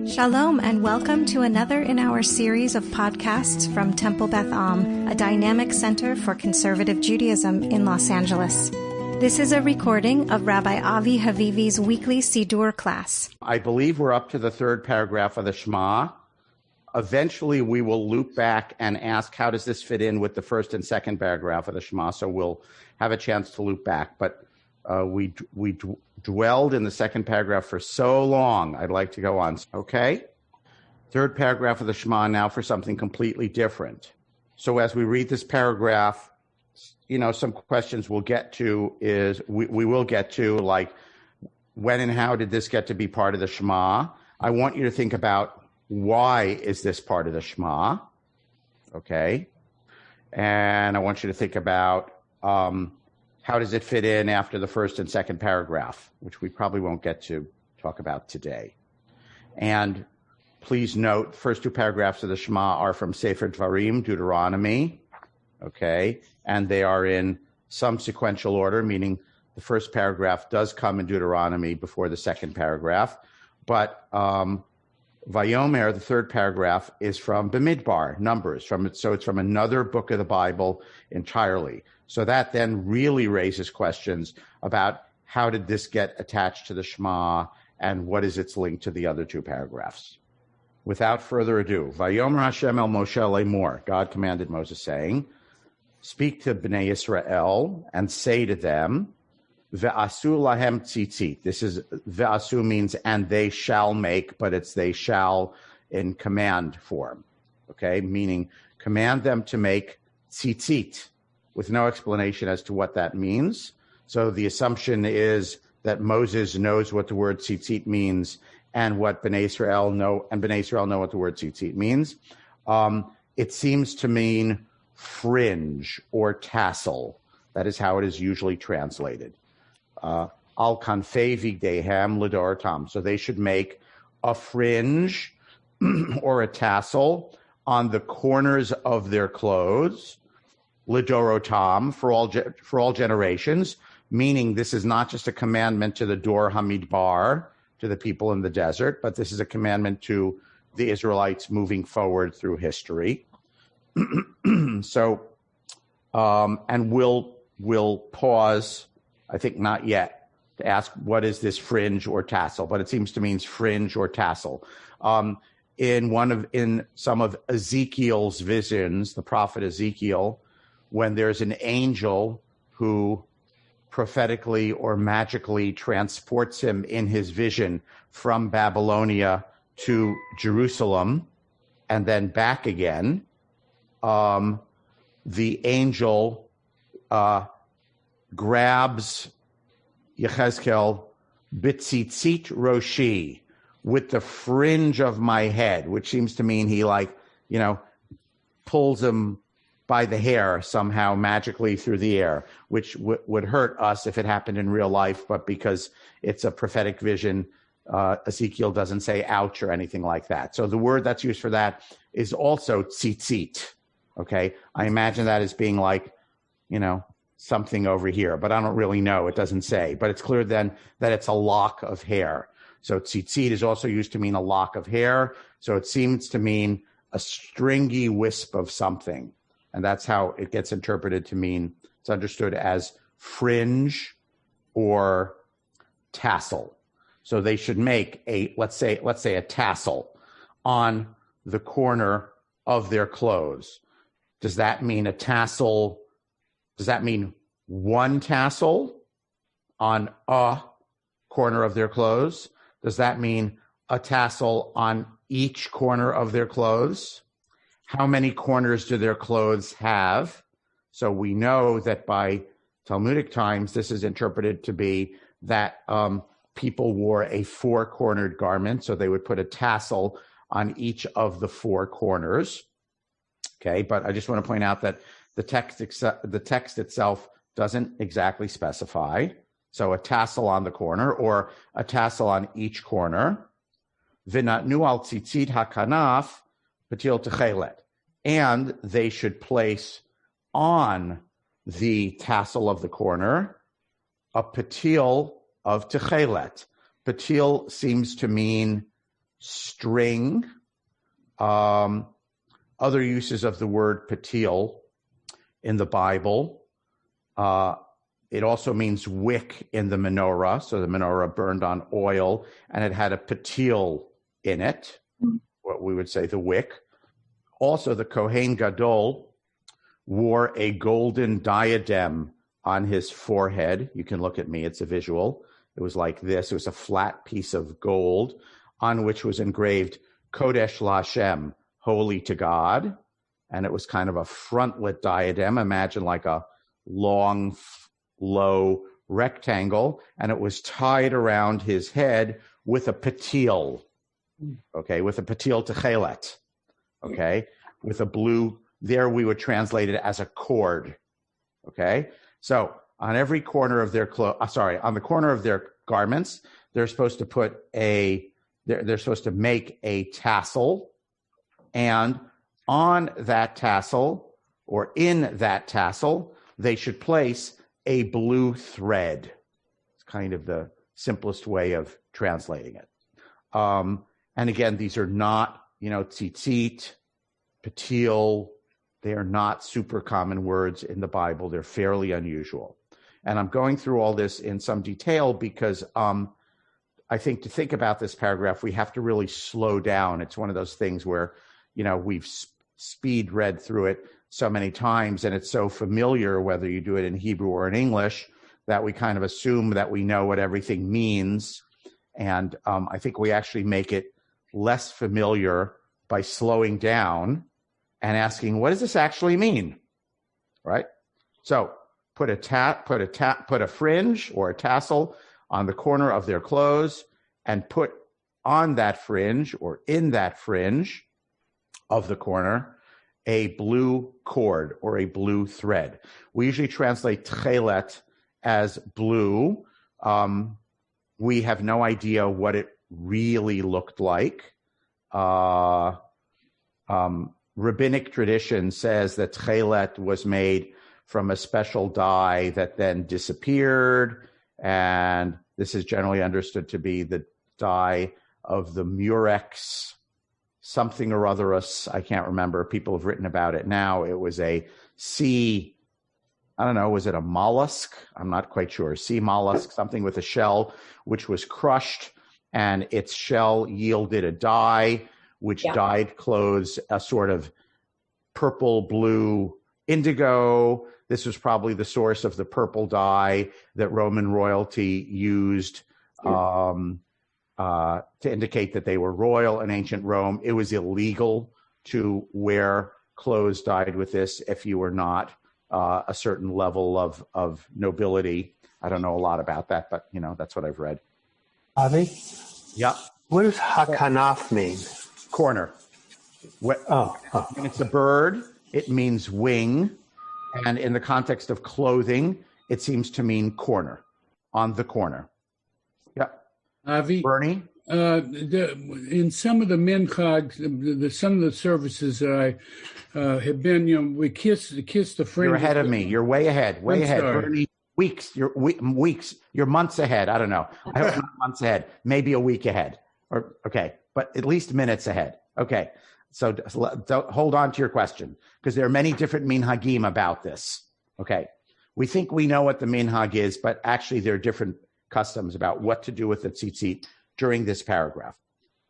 Shalom and welcome to another in our series of podcasts from Temple Beth Am, a dynamic center for conservative Judaism in Los Angeles. This is a recording of Rabbi Avi Havivi's weekly Siddur class. I believe we're up to the third paragraph of the Shema. Eventually, we will loop back and ask, how does this fit in with the first and second paragraph of the Shema? So we'll have a chance to loop back. But we dwelled in the second paragraph for so long, I'd like to go on. Okay? Third paragraph of the Shema now for something completely different. So as we read this paragraph, some questions we'll get to is, we will get to, like, when and how did this get to be part of the Shema? I want you to think about, why is this part of the Shema? Okay? And I want you to think about, how does it fit in after the first and second paragraph, which we probably won't get to talk about today. And please note, the first two paragraphs of the Shema are from Sefer Dvarim, Deuteronomy, okay? And they are in some sequential order, meaning the first paragraph does come in Deuteronomy before the second paragraph. But Vayomer, the third paragraph, is from Bamidbar, Numbers. So it's from another book of the Bible entirely. So that then really raises questions about how did this get attached to the Shema and what is its link to the other two paragraphs. Without further ado, Vayomer Hashem el Moshe lemor, God commanded Moses, saying, speak to Bnei Israel and say to them, Ve'asu lahem tzitzit. This is, ve'asu means, and they shall make, but it's they shall in command form. Okay, meaning command them to make tzitzit, with no explanation as to what that means. So the assumption is that Moses knows what the word tzitzit means and what Bnei Israel know, and Bnei Israel know what the word tzitzit means. It seems to mean fringe or tassel. That is how it is usually translated. Al kanfei vigdehem lidorotam. So they should make a fringe or a tassel on the corners of their clothes, lidorotam, for all generations, meaning this is not just a commandment to the Dor Hamidbar, to the people in the desert, but this is a commandment to the Israelites moving forward through history. So, and we'll pause, I think not yet, to ask what is this fringe or tassel, but it seems to mean fringe or tassel. In some of Ezekiel's visions, the prophet Ezekiel, when there's an angel who prophetically or magically transports him in his vision from Babylonia to Jerusalem and then back again, the angel grabs Yechezkel bitzitzit roshi, with the fringe of my head, which seems to mean he pulls him by the hair somehow magically through the air, which would hurt us if it happened in real life, but because it's a prophetic vision, Ezekiel doesn't say ouch or anything like that. So the word that's used for that is also tzitzit, okay? I imagine that as being like, something over here, but I don't really know. It doesn't say. But it's clear then that it's a lock of hair. So tzitzit is also used to mean a lock of hair. So it seems to mean a stringy wisp of something. And that's how it gets interpreted to mean, it's understood as fringe or tassel. So they should make let's say a tassel on the corner of their clothes. Does that mean a tassel? Does that mean one tassel on a corner of their clothes? Does that mean a tassel on each corner of their clothes? How many corners do their clothes have? So we know that by Talmudic times, this is interpreted to be that people wore a four-cornered garment, so they would put a tassel on each of the four corners. Okay, but I just want to point out that the text itself doesn't exactly specify. So a tassel on the corner or a tassel on each corner. V'natnu al tzitzit hakanaf patil techelet. And they should place on the tassel of the corner a patil of techelet. Patil seems to mean string. Other uses of the word patil in the Bible. It also means wick in the menorah. So the menorah burned on oil, and it had a patil in it, what we would say the wick. Also, the Kohen Gadol wore a golden diadem on his forehead. You can look at me. It's a visual. It was like this. It was a flat piece of gold on which was engraved Kodesh LaHashem, holy to God. And it was kind of a frontlet diadem. Imagine like a long, low rectangle. And it was tied around his head with a patil. Okay, with a patil techelet. Okay, with a blue, there we would translate it as a cord. Okay, so on every corner of their on the corner of their garments, they're supposed to put they're supposed to make a tassel, and on that tassel, or in that tassel, they should place a blue thread. It's kind of the simplest way of translating it. And again, these are not, tzitzit, patil. They are not super common words in the Bible. They're fairly unusual. And I'm going through all this in some detail because I think to think about this paragraph, we have to really slow down. It's one of those things where, we've speed read through it so many times, and it's so familiar, whether you do it in Hebrew or in English, that we kind of assume that we know what everything means. And I think we actually make it less familiar by slowing down and asking, what does this actually mean? Right? So put a fringe or a tassel on the corner of their clothes, and put on that fringe or in that fringe of the corner a blue cord or a blue thread. We usually translate tchelet as blue. We have no idea what it really looked like. Rabbinic tradition says that tchelet was made from a special dye that then disappeared, and this is generally understood to be the dye of the murex, something or other. I can't remember. People have written about it now. It was a sea, I don't know, was it a mollusk? I'm not quite sure. Sea mollusk, something with a shell, which was crushed, and its shell yielded a dye, which dyed clothes a sort of purple, blue, indigo. This was probably the source of the purple dye that Roman royalty used to indicate that they were royal in ancient Rome. It was illegal to wear clothes dyed with this if you were not a certain level of nobility. I don't know a lot about that, but, that's what I've read. Avi? Yeah. What does hakanaf mean? Corner. When it's a bird, it means wing. And in the context of clothing, it seems to mean corner, on the corner. Yeah. Avi? Bernie? In some of the minchag, some of the services that I have been, we kiss the friend. You're ahead of me. You're way ahead. Way ahead. Sorry. Bernie, weeks. You're months ahead. I don't know. I hope not months ahead. Maybe a week ahead. But at least minutes ahead. Okay. So hold on to your question, because there are many different minhagim about this. Okay. We think we know what the minhag is, but actually there are different customs about what to do with the tzitzit during this paragraph.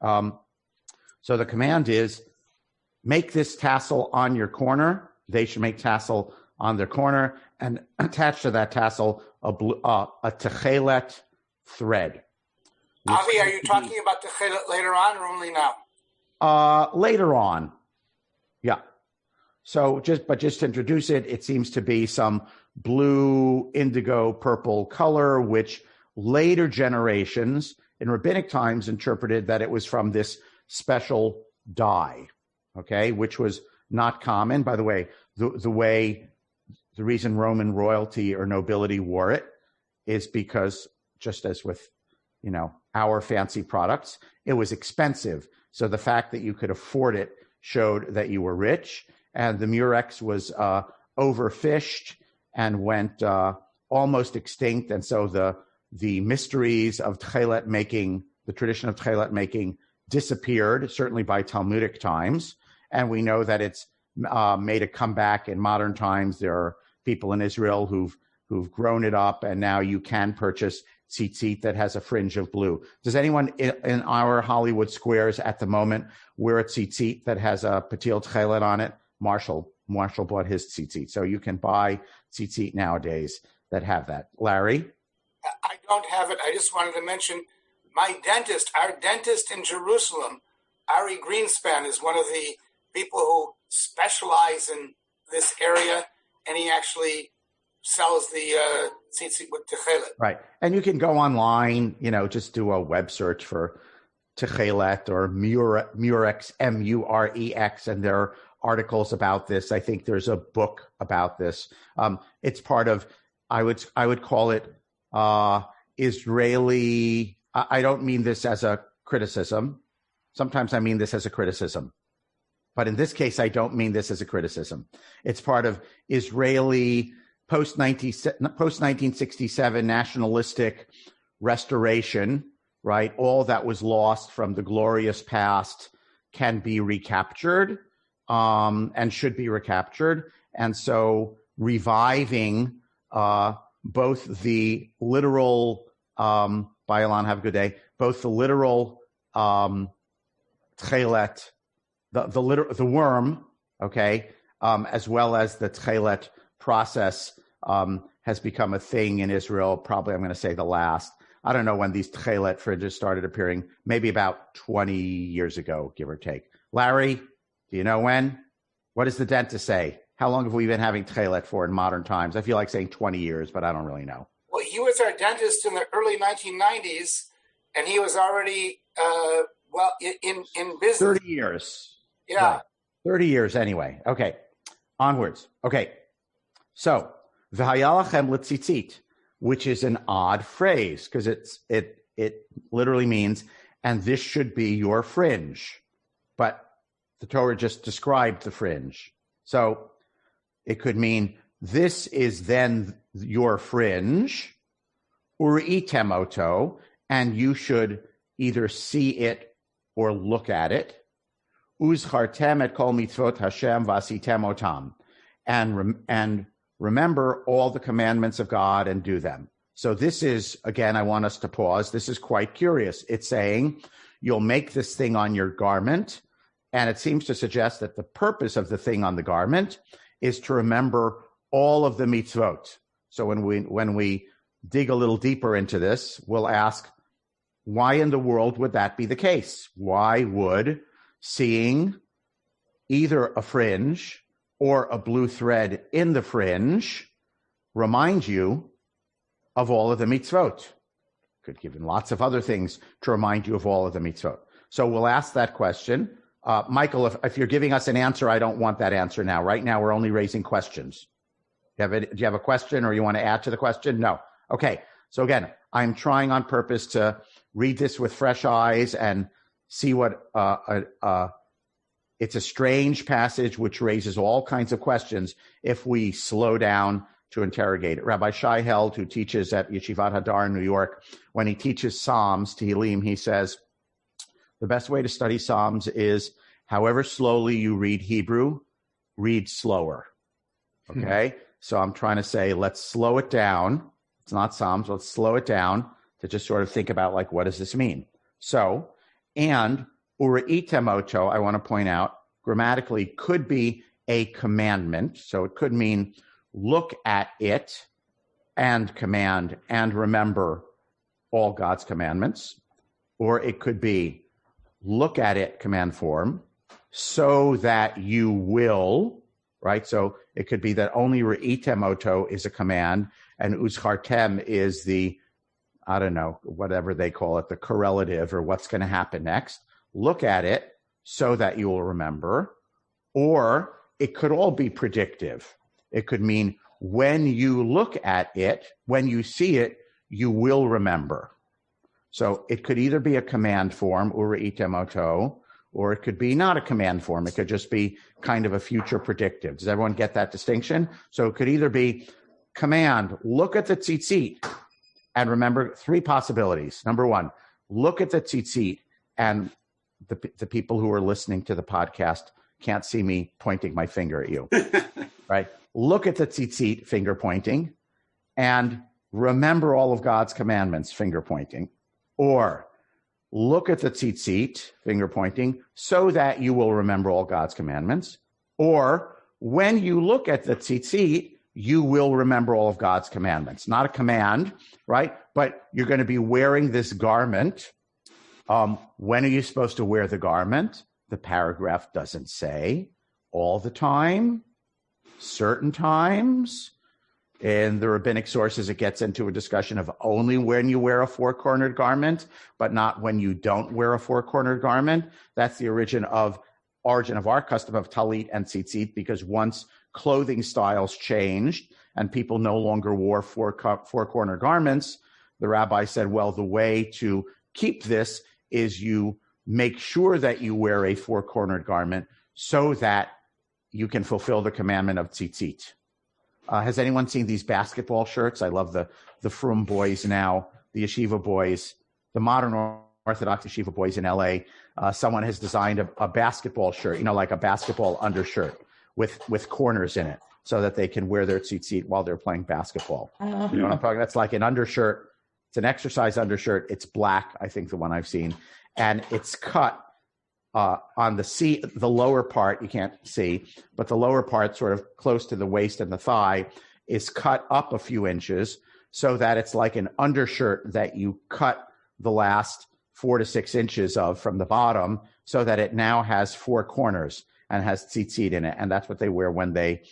So the command is, make this tassel on your corner. They should make tassel on their corner, and attach to that tassel a techelet thread. Avi, are you talking about techelet later on or only now? Later on. Yeah. So just to introduce it, it seems to be some blue, indigo, purple color, which later generations in rabbinic times interpreted that it was from this special dye, okay, which was not common. By the way, the reason Roman royalty or nobility wore it is because, just as with, our fancy products, it was expensive. So the fact that you could afford it showed that you were rich, and the murex was overfished and went almost extinct. And so the mysteries of tchelet making, the tradition of tchelet making, disappeared, certainly by Talmudic times. And we know that it's made a comeback in modern times. There are people in Israel who've grown it up, and now you can purchase tzitzit that has a fringe of blue. Does anyone in our Hollywood squares at the moment wear a tzitzit that has a patil tchelet on it? Marshall bought his tzitzit. So you can buy tzitzit nowadays that have that. Larry? I don't have it. I just wanted to mention our dentist in Jerusalem, Ari Greenspan, is one of the people who specialize in this area, and he actually sells the tzitzit with techelet. Right. And you can go online, just do a web search for techelet or murex, Murex, and there are articles about this. I think there's a book about this. It's part of, I would call it Israeli. I don't mean this as a criticism. Sometimes I mean this as a criticism. But in this case, I don't mean this as a criticism. It's part of Israeli post-1967 nationalistic restoration, right? All that was lost from the glorious past can be recaptured and should be recaptured. And so reviving both the literal, Ba'ilan, have a good day, both the literal tchelet, the worm, okay, as well as the tchelet process has become a thing in Israel. Probably, I'm going to say the last. I don't know when these tchelet fringes started appearing, maybe about 20 years ago, give or take. Larry, do you know when? What does the dentist say? How long have we been having tchelet for in modern times? I feel like saying 20 years, but I don't really know. Well, he was our dentist in the early 1990s, and he was already, in business. 30 years. Yeah. Right. 30 years anyway. Okay. Onwards. Okay. So, v'hayalachem l'tzitzit, which is an odd phrase because it literally means, and this should be your fringe. But the Torah just described the fringe. So it could mean this is then your fringe, uri'item oto, and you should either see it or look at it. Uzchartem et kol mitzvot Hashem v'asitem otam, and remember all the commandments of God and do them. So this is, again, I want us to pause. This is quite curious. It's saying you'll make this thing on your garment, and it seems to suggest that the purpose of the thing on the garment is to remember all of the mitzvot. So when we dig a little deeper into this, we'll ask, why in the world would that be the case? Why would seeing either a fringe or a blue thread in the fringe remind you of all of the mitzvot? Could give him lots of other things to remind you of all of the mitzvot. So we'll ask that question. Michael, if you're giving us an answer, I don't want that answer now. Right now, we're only raising questions. Do you have a question or you want to add to the question? No. Okay. So again, I'm trying on purpose to read this with fresh eyes and see what it's a strange passage which raises all kinds of questions if we slow down to interrogate it. Rabbi Shai Held, who teaches at Yeshivat Hadar in New York, when he teaches Psalms, Tehillim, he says, the best way to study Psalms is however slowly you read Hebrew, read slower. Okay? So I'm trying to say, let's slow it down. It's not Psalms. Let's slow it down to just sort of think about, like, what does this mean? So, and uri'item oto, I want to point out, grammatically could be a commandment. So it could mean look at it and command and remember all God's commandments. Or it could be look at it, command form, so that you will, right? So it could be that only uri'item oto is a command and uzchartem is the, I don't know, whatever they call it, the correlative or what's going to happen next. Look at it so that you will remember. Or it could all be predictive. It could mean when you look at it, when you see it, you will remember. So it could either be a command form, uri'item oto, or it could be not a command form. It could just be kind of a future predictive. Does everyone get that distinction? So it could either be command, look at the tzitzit, and remember three possibilities. Number one, look at the tzitzit and the people who are listening to the podcast can't see me pointing my finger at you, right? Look at the tzitzit, finger pointing, and remember all of God's commandments, finger pointing. Or look at the tzitzit, finger pointing, so that you will remember all God's commandments. Or when you look at the tzitzit, you will remember all of God's commandments. Not a command, right? But you're going to be wearing this garment. When are you supposed to wear the garment? The paragraph doesn't say. All the time, certain times. In the rabbinic sources, it gets into a discussion of only when you wear a four-cornered garment, but not when you don't wear a four-cornered garment. That's the origin of our custom of talit and tzitzit, because once clothing styles changed and people no longer wore four-cornered garments, the rabbi said, well, the way to keep this is you make sure that you wear a four-cornered garment so that you can fulfill the commandment of tzitzit. Has anyone seen these basketball shirts? I love the Frum boys now, the yeshiva boys, the modern Orthodox yeshiva boys in LA. Someone has designed a basketball shirt, like a basketball undershirt with corners in it so that they can wear their tzitzit while they're playing basketball. You know what I'm talking? That's like an undershirt. It's an exercise undershirt. It's black, I think the one I've seen. And it's cut on the lower part, you can't see, but the lower part sort of close to the waist and the thigh is cut up a few inches so that it's like an undershirt that you cut the last 4 to 6 inches of from the bottom so that it now has 4 corners and has tzitzit in it. And that's what they wear when they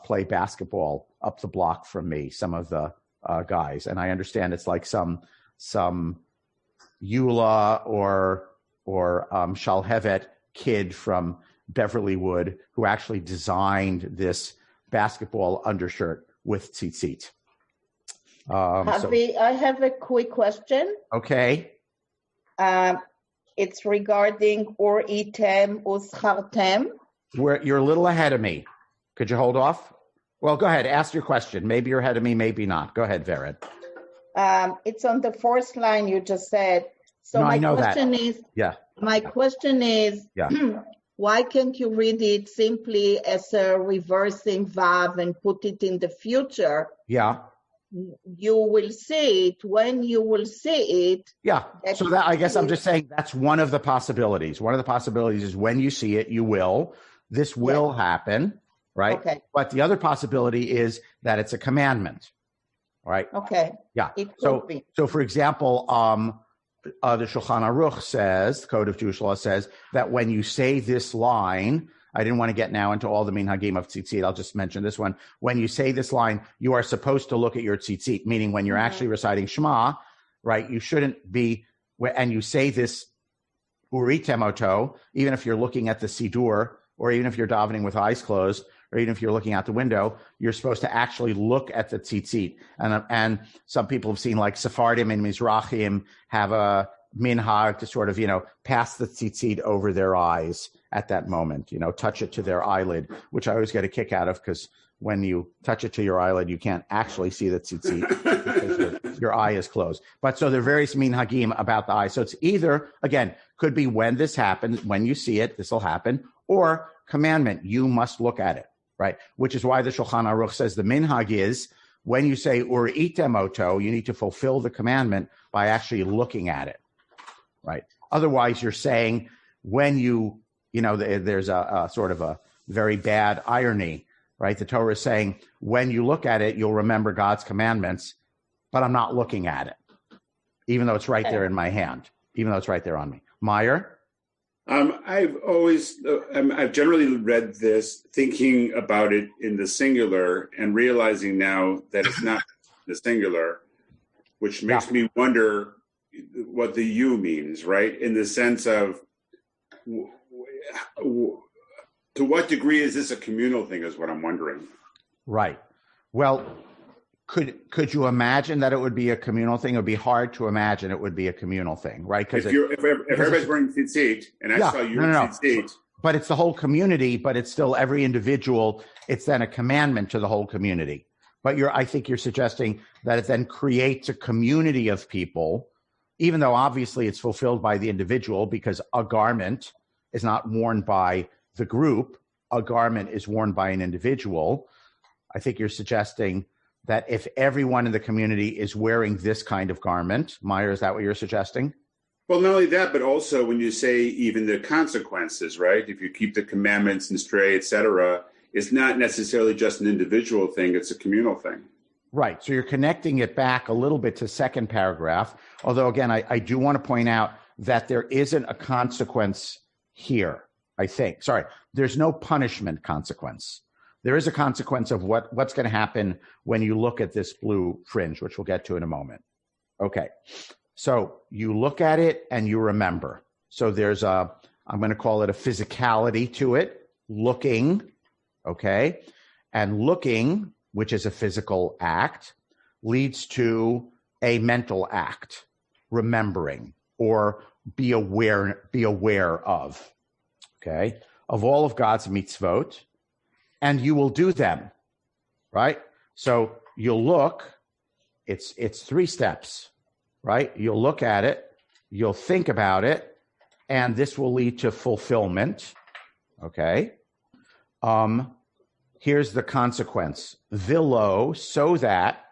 play basketball up the block from me, some of the guys. And I understand it's like some Eula or Shalhevet kid from Beverlywood who actually designed this basketball undershirt with tzitzit. I have a quick question. Okay. It's regarding or item uschartem. You're a little ahead of me. Could you hold off? Well, go ahead. Ask your question. Maybe you're ahead of me, maybe not. Go ahead, Vered. It's on the first line you just said. So no, my I know question that. is, yeah. My question is, why can't you read it simply as a reversing vav and put it in the future? Yeah. You will see it when you will see it. Yeah. So that, I guess I'm just saying that's one of the possibilities. One of the possibilities is when you see it, you will. This will happen, right? Okay. But the other possibility is that it's a commandment, right? Okay. Yeah. It could be. So for example, the Shulchan Aruch says, the Code of Jewish Law says that when you say this line, I didn't want to get now into all the minhagim of tzitzit. I'll just mention this one. When you say this line, you are supposed to look at your tzitzit, meaning when you're actually reciting Shema, right? You shouldn't be, and you say this uritem oto, even if you're looking at the Siddur, or even if you're davening with eyes closed, or even if you're looking out the window, you're supposed to actually look at the tzitzit. And some people have seen, like Sephardim and Mizrahim have a minhag to sort of, pass the tzitzit over their eyes at that moment, touch it to their eyelid, which I always get a kick out of, because when you touch it to your eyelid, you can't actually see the tzitzit because your eye is closed. But so there are various minhagim about the eye. So it's either, again, could be when this happens, when you see it, this will happen, or commandment, you must look at it, right? Which is why the Shulchan Aruch says the minhag is when you say uritem oto, you need to fulfill the commandment by actually looking at it, right? Otherwise, you're saying when there's a sort of a very bad irony, right? The Torah is saying when you look at it, you'll remember God's commandments, but I'm not looking at it, even though it's right there in my hand, even though it's right there on me. Meyer? I've generally read this thinking about it in the singular and realizing now that it's not the singular, which makes me wonder what the you means, right? In the sense of to what degree is this a communal thing is what I'm wondering. Right. Well, could you imagine that it would be a communal thing? It would be hard to imagine it would be a communal thing, right? Because if everybody's wearing tzitzit and I saw you tzitzit. But it's the whole community, but it's still every individual. It's then a commandment to the whole community. But I think you're suggesting that it then creates a community of people even though obviously it's fulfilled by the individual, because a garment is not worn by the group, a garment is worn by an individual. I think you're suggesting that if everyone in the community is wearing this kind of garment, Meyer, is that what you're suggesting? Well, not only that, but also when you say even the consequences, right? If you keep the commandments and stray, etc., it's not necessarily just an individual thing, it's a communal thing. Right. So you're connecting it back a little bit to second paragraph. Although, again, I do want to point out that there isn't a consequence here, I think. Sorry, there's no punishment consequence. There is a consequence of what's going to happen when you look at this blue fringe, which we'll get to in a moment. Okay. So you look at it and you remember. So there's I'm going to call it a physicality to it, looking, okay? And looking, which is a physical act, leads to a mental act, remembering, or be aware of, okay, of all of God's mitzvot, and you will do them, right? So you'll look, it's 3 steps, right? You'll look at it, you'll think about it, and this will lead to fulfillment, okay? Here's the consequence. Vilo, so that,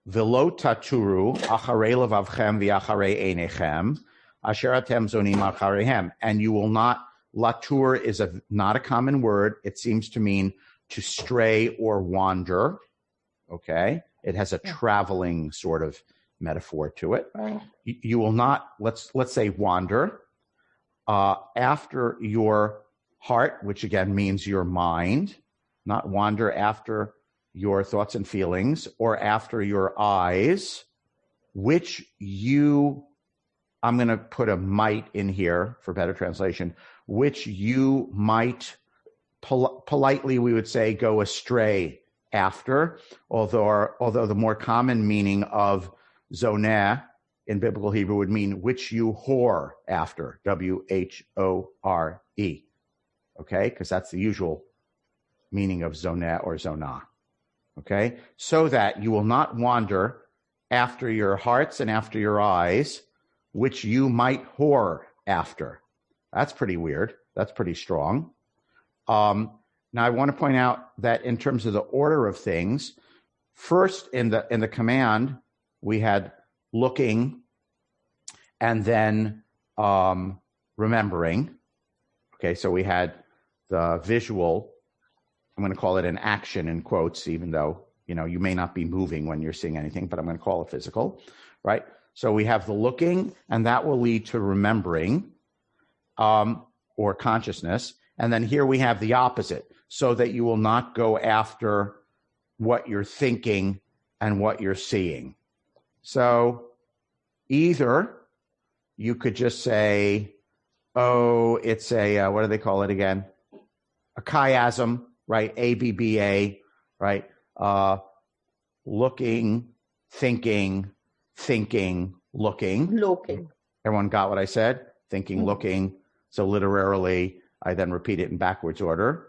vilo taturu, acharei levavchem v'acharei einechem, asher atem zonim achareihem. And you will not, latur is not a common word. It seems to mean to stray or wander, okay? It has a traveling sort of metaphor to it. Right. You will not, let's say wander, after your heart, which again means your mind, not wander after your thoughts and feelings, or after your eyes, which you, I'm going to put a might in here for better translation, which you might, politely we would say, go astray after, although the more common meaning of zoneh in biblical Hebrew would mean which you whore after, W-H-O-R-E, okay? Because that's the usual meaning of zoneh or zonah, okay? So that you will not wander after your hearts and after your eyes, which you might whore after. That's pretty weird. That's pretty strong. Now, I want to point out that in terms of the order of things, first in the command, we had looking and then remembering. Okay, so we had the visual. I'm going to call it an action in quotes, even though, you may not be moving when you're seeing anything, but I'm going to call it physical, right? So we have the looking, and that will lead to remembering or consciousness. And then here we have the opposite, so that you will not go after what you're thinking and what you're seeing. So either you could just say, oh, it's a, what do they call it again? A chiasm, right? A-B-B-A, right? Looking, thinking, looking. Looking. Everyone got what I said? Thinking, mm-hmm. Looking. So literarily, I then repeat it in backwards order.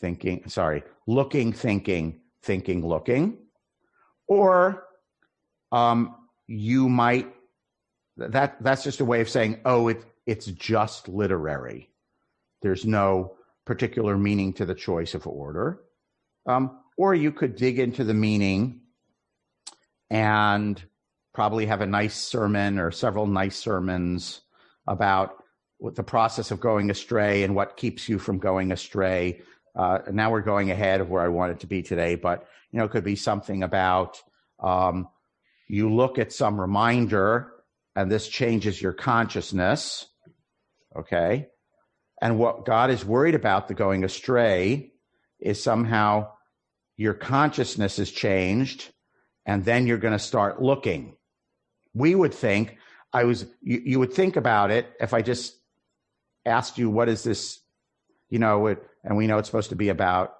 Looking, thinking, looking. Or you might, that's just a way of saying, oh, it's just literary. There's no particular meaning to the choice of order. Or you could dig into the meaning and probably have a nice sermon or several nice sermons about the process of going astray and what keeps you from going astray. Now we're going ahead of where I want it to be today, but it could be something about you look at some reminder and this changes your consciousness, okay? And what God is worried about, the going astray, is somehow your consciousness is changed and then you're going to start looking. We would think, you would think about it if I just asked you, what is this, and we know it's supposed to be about,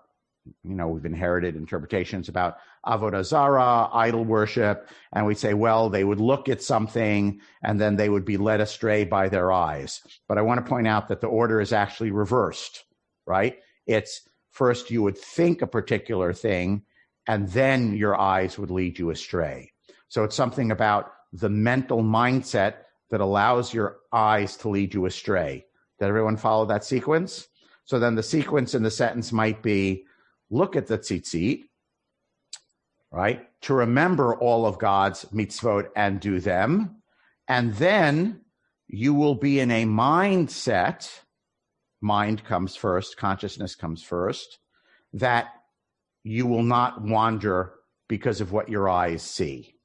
we've inherited interpretations about avodah zarah, idol worship, and we'd say, well, they would look at something and then they would be led astray by their eyes. But I want to point out that the order is actually reversed, right? It's first you would think a particular thing and then your eyes would lead you astray. So it's something about the mental mindset that allows your eyes to lead you astray. Did everyone follow that sequence? So then the sequence in the sentence might be, look at the tzitzit, right? To remember all of God's mitzvot and do them. And then you will be in a mindset, mind comes first, consciousness comes first, that you will not wander because of what your eyes see.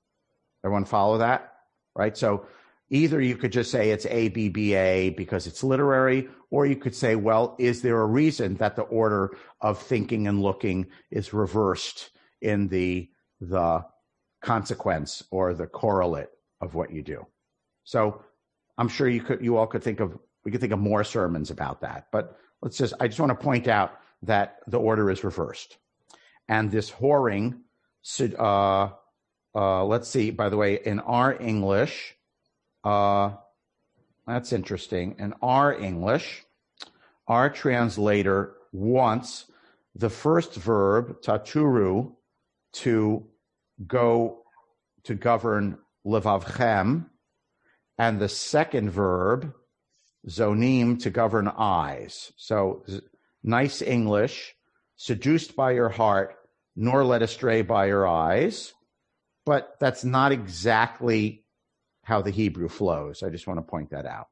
Everyone follow that? Right? So either you could just say it's A-B-B-A because it's literary, or you could say, well, is there a reason that the order of thinking and looking is reversed in the consequence or the correlate of what you do? So I'm sure we could think of more sermons about that. But I just want to point out that the order is reversed. And this whoring, let's see, by the way, in our English, that's interesting. In our English, our translator wants the first verb, taturu, to go to govern levavchem, and the second verb, zonim, to govern eyes. So nice English, seduced by your heart, nor led astray by your eyes. But that's not exactly how the Hebrew flows. I just want to point that out.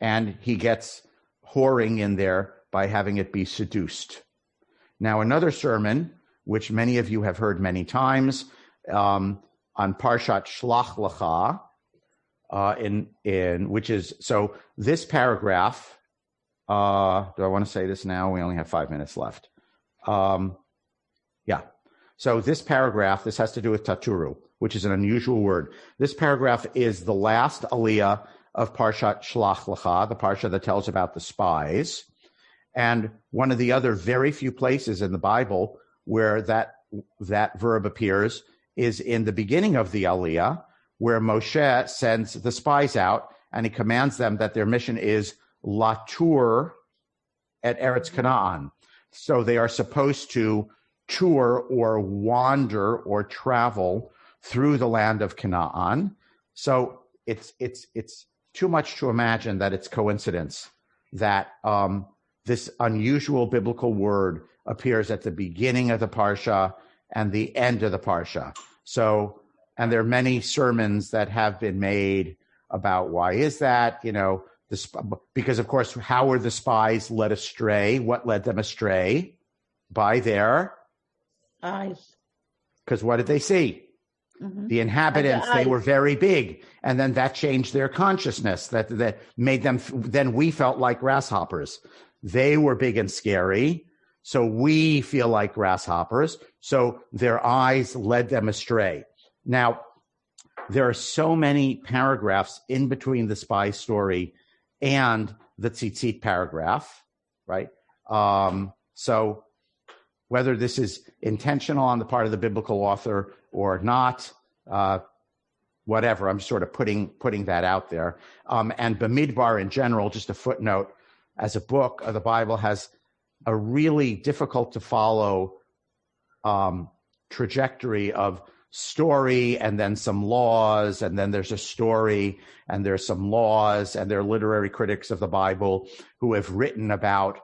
And he gets whoring in there by having it be seduced. Now, another sermon, which many of you have heard many times, on Parshat Shlach Lecha, which is, so this paragraph, do I want to say this now? We only have 5 minutes left. Yeah. So this paragraph, this has to do with taturu, which is an unusual word. This paragraph is the last aliyah of Parshat Shlach Lecha, the parsha that tells about the spies. And one of the other very few places in the Bible where that verb appears is in the beginning of the aliyah, where Moshe sends the spies out and he commands them that their mission is latur at Eretz Canaan. So they are supposed to tour or wander or travel through the land of Canaan. So it's too much to imagine that it's coincidence that this unusual biblical word appears at the beginning of the parsha and the end of the parsha. So, and there are many sermons that have been made about why is that, because of course, how were the spies led astray? What led them astray? By their eyes. Because what did they see? Mm-hmm. The inhabitants, they were very big. And then that changed their consciousness, that made them, then we felt like grasshoppers. They were big and scary, so we feel like grasshoppers. So their eyes led them astray. Now, there are so many paragraphs in between the spy story and the tzitzit paragraph, right? So whether this is intentional on the part of the biblical author or not, whatever, I'm sort of putting that out there. And Bamidbar in general, just a footnote, as a book, the Bible has a really difficult to follow trajectory of story and then some laws, and then there's a story and there's some laws, and there are literary critics of the Bible who have written about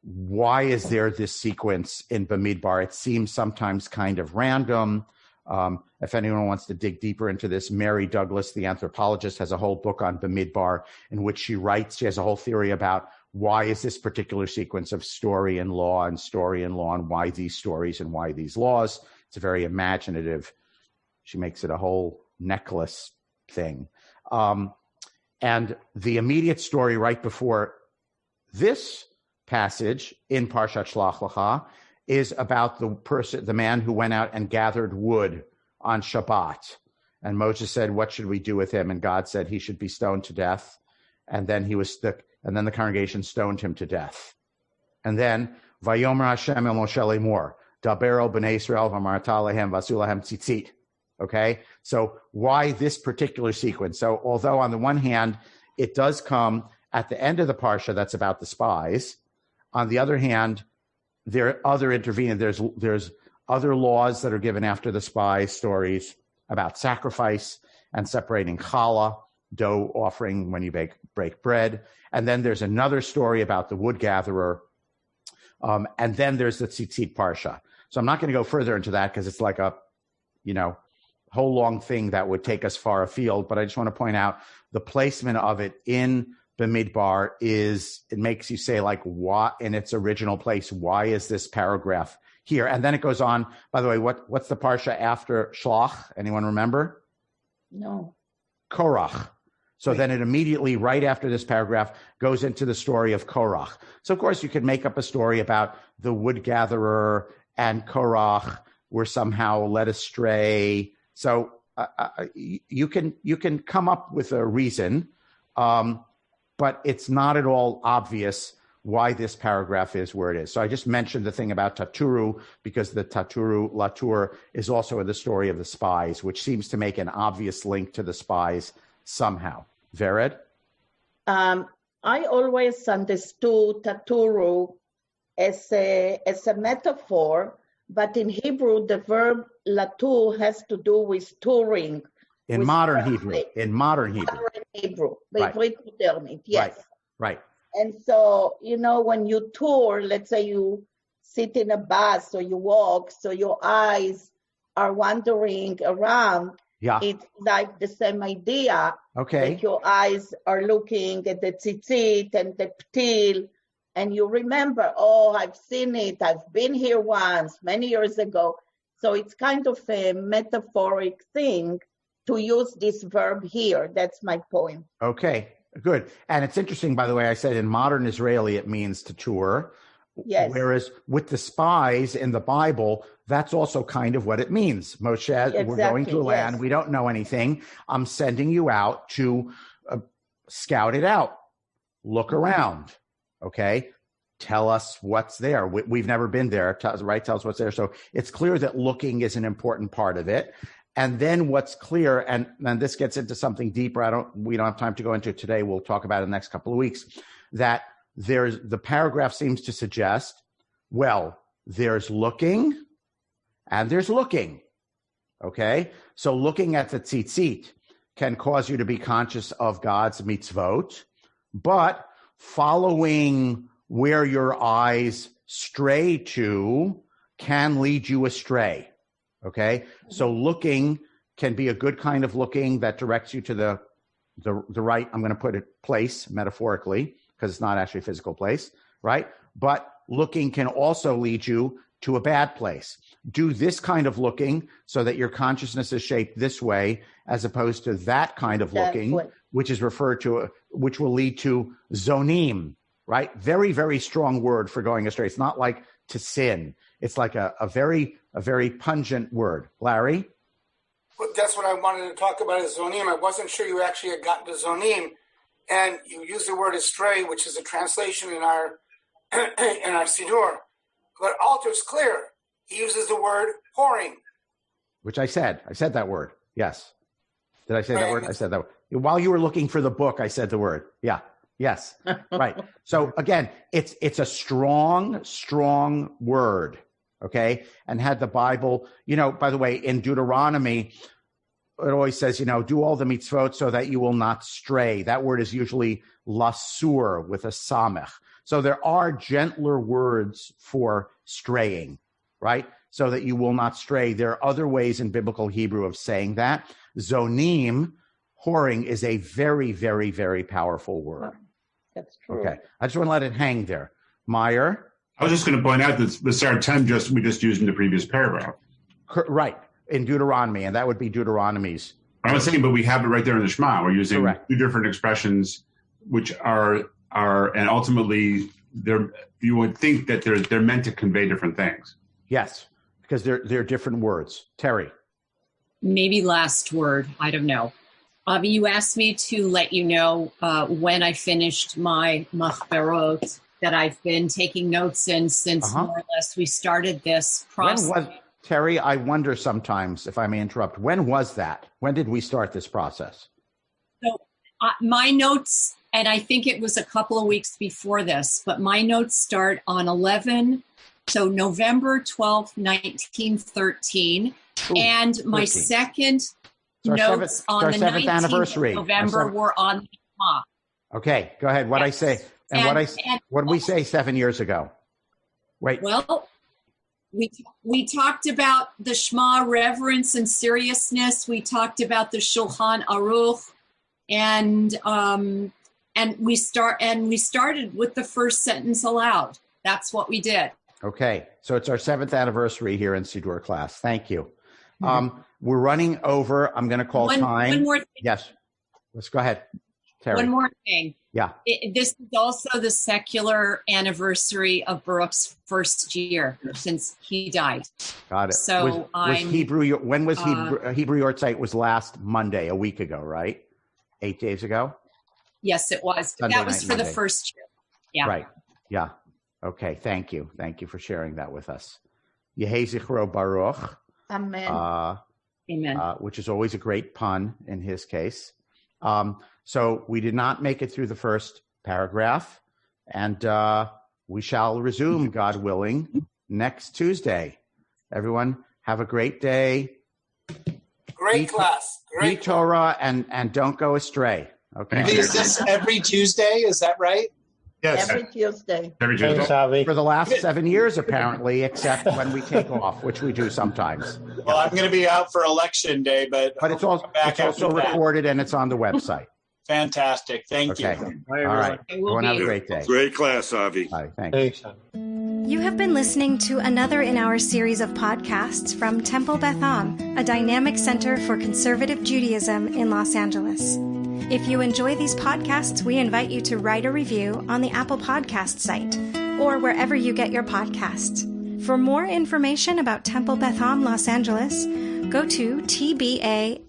why is there this sequence in Bamidbar? It seems sometimes kind of random. If anyone wants to dig deeper into this, Mary Douglas, the anthropologist, has a whole book on Bamidbar in which she has a whole theory about why is this particular sequence of story and law and why these stories and why these laws. It's very imaginative. She makes it a whole necklace thing. And the immediate story right before this passage in Parshat Shlach Lecha is about the man who went out and gathered wood on Shabbat. And Moses said, what should we do with him? And God said he should be stoned to death. And then and then the congregation stoned him to death. And then, Vayomer Hashem el Moshe lemor, Daber el bnei Yisrael v'amarta lehem v'asu lahem tzitzit. Okay? So why this particular sequence? So although on the one hand, it does come at the end of the parsha that's about the spies, on the other hand, there are other intervening. There's other laws that are given after the spy stories, about sacrifice and separating challah, dough offering when you break bread. And then there's another story about the wood gatherer. And then there's the tzitzit parsha. So I'm not going to go further into that because it's like a, whole long thing that would take us far afield. But I just want to point out the placement of it in Bamidbar it makes you say, like, what in its original place, why is this paragraph here? And then it goes on. By the way, what's the parsha after Shlach? Anyone remember? No. Korach. So then it immediately, right after this paragraph, goes into the story of Korach. So, of course, you could make up a story about the wood gatherer and Korach were somehow led astray. So you can come up with a reason, but it's not at all obvious why this paragraph is where it is. So I just mentioned the thing about Taturu because the Taturu Latur is also in the story of the spies, which seems to make an obvious link to the spies somehow. Vered? I always understood Taturu as a metaphor, but in Hebrew, the verb Latur has to do with touring. In modern Hebrew. Right. Modernity, yes. Right. And so, when you tour, let's say you sit in a bus or you walk, so your eyes are wandering around. Yeah. It's like the same idea. Okay. That your eyes are looking at the tzitzit and the ptil, and you remember, I've seen it. I've been here once, many years ago. So it's kind of a metaphoric thing to use this verb here. That's my point. Okay, good. And it's interesting, by the way, I said in modern Israeli, it means to tour. Yes. Whereas with the spies in the Bible, that's also kind of what it means. Moshe, exactly, we're going to a land, yes. We don't know anything. I'm sending you out to scout it out, look around, okay? Tell us what's there. We've never been there, right? Tell us what's there. So it's clear that looking is an important part of it. And then what's clear, and this gets into something deeper. We don't have time to go into it today. We'll talk about it in the next couple of weeks. That the paragraph seems to suggest, well, there's looking and there's looking. Okay, so looking at the tzitzit can cause you to be conscious of God's mitzvot, but following where your eyes stray to can lead you astray. Okay, so looking can be a good kind of looking that directs you to the right, I'm going to put it place metaphorically because it's not actually a physical place, right? But looking can also lead you to a bad place. Do this kind of looking so that your consciousness is shaped this way as opposed to that kind of looking, which is referred to, which will lead to zonim, right? Very, very strong word for going astray. It's not like to sin. It's like a very pungent word. Larry? Well, that's what I wanted to talk about is zonim. I wasn't sure you actually had gotten to zonim. And you used the word astray, which is a translation in our in our Siddur. But Alter's clear. He uses the word whoring. Which I said. I said that word. Yes. Did I say that word? I said that word. While you were looking for the book, I said the word. Yeah. Yes. Right. So again, it's a strong word. Okay. And had the Bible, by the way, in Deuteronomy, it always says, do all the mitzvot so that you will not stray. That word is usually lasur with a samech. So there are gentler words for straying, right? So that you will not stray. There are other ways in biblical Hebrew of saying that. Zonim, whoring, is a very, very, very powerful word. That's true. Okay. I just want to let it hang there. Meyer? I was just going to point out that the Sartem we just used in the previous paragraph. Right. In Deuteronomy, and that would be Deuteronomy's. I was saying, but we have it right there in the Shema. We're using two different expressions, which are and ultimately you would think that they're meant to convey different things. Yes, because they're different words. Terry. Maybe last word. I don't know. You asked me to let you know when I finished my machberot that I've been taking notes in since more or less we started this process. Terry, I wonder sometimes, if I may interrupt, when was that? When did we start this process? So my notes, and I think it was a couple of weeks before this, but my notes start on November 12th, 1913. Ooh, and my 13. Second notes on the 7th 19th anniversary. of November were on the Shema. Okay, go ahead. What I say, what did we say 7 years ago? Wait. Well, we talked about the Shema, reverence and seriousness. We talked about the Shulchan Aruch, and we started with the first sentence aloud. That's what we did. Okay, so it's our 7th anniversary here in Siddur class. Thank you. We're running over. I'm going to call time. One more thing. Yes, let's go ahead, Terry. One more thing. Yeah. This is also the secular anniversary of Baruch's first year since he died. Got it. So was Hebrew? When was Hebrew Yortzeit? Was last Monday, a week ago, right? 8 days ago. Yes, it was. Sunday That was for Monday. the first year. Yeah. Right. Yeah. Okay. Thank you. Thank you for sharing that with us. Yehei Zichro Baruch. Amen. Amen. Which is always a great pun in his case. So we did not make it through the first paragraph, and we shall resume, God willing, next Tuesday. Everyone, have a great day. Great class. Read Torah and don't go astray. Okay. Is this every Tuesday? Is that right? Yes. Every Tuesday. Every Tuesday. Thanks, Avi. For the last 7 years, apparently, except when we take off, which we do sometimes. Well, I'm going to be out for election day, but It's also recorded and it's on the website. Fantastic. Thank you. Okay. All right. Everyone have a great day. Great class, Avi. Bye. Thanks. Thanks, Avi. You have been listening to another in our series of podcasts from Temple Beth Am, a dynamic center for conservative Judaism in Los Angeles. If you enjoy these podcasts, we invite you to write a review on the Apple Podcast site or wherever you get your podcasts. For more information about Temple Beth Am Los Angeles, go to tbala.org.